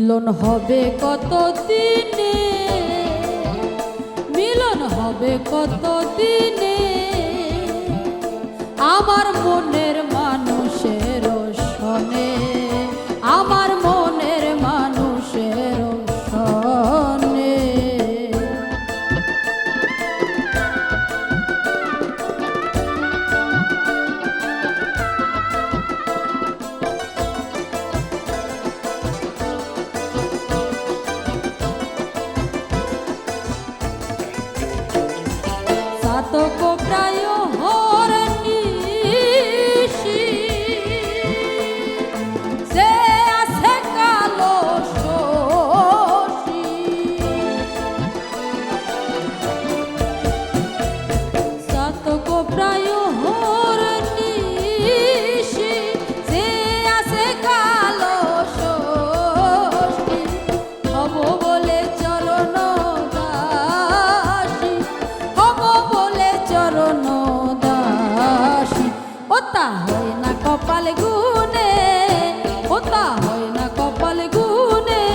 মিলন হবে কত দিনে, মিলন হবে কত দিনে, আমার মনের মানুষের সনে, আমার মনের মানুষের সনে। সাতক প্রায় হরনিশি, সে আছে কালো শশী। সাতক প্রায় হরনিশি, সে আছে কালো শশী। হব বলে চরণ দাসী, হব বলে চরণ দাসী। ওতা হয় না কপাল গুনে, ওতা হয় না কপাল গুনে,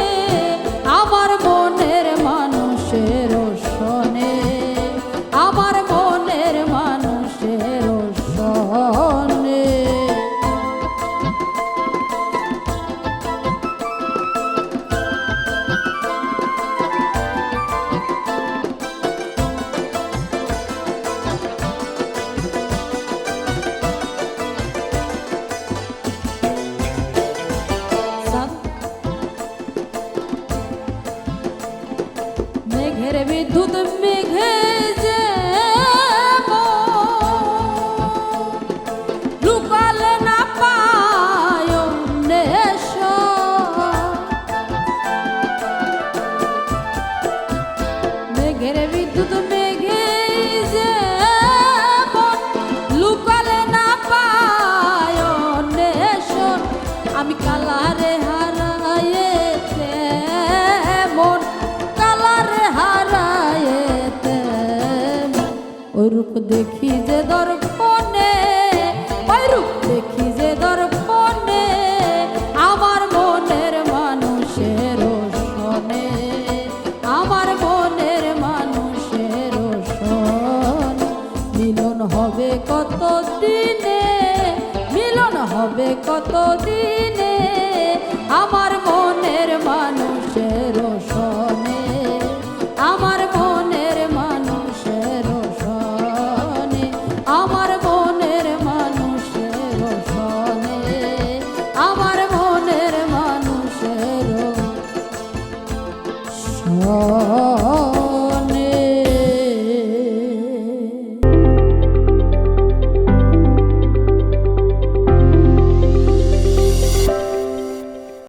আমার মনের মানুষের সনে, আমার মনের মানুষের সনে। মেঘের বিদ্যুৎ মেঘে যে লুকালে না পায় নেশ, মেঘের বিদ্যুৎ মেঘে যে লুকালে না পায় নেশ। আমি কালারে হারায়েতে মন, কালারে হারায়েতে ওই রূপ দেখি যে দর্পণে, ওই রূপ দেখি যে দর্পণে, আমার মনের মানুষের সনে, আমার মনের মানুষের সন। মিলন হবে কত দিনে, মিলন হবে কত দিনে,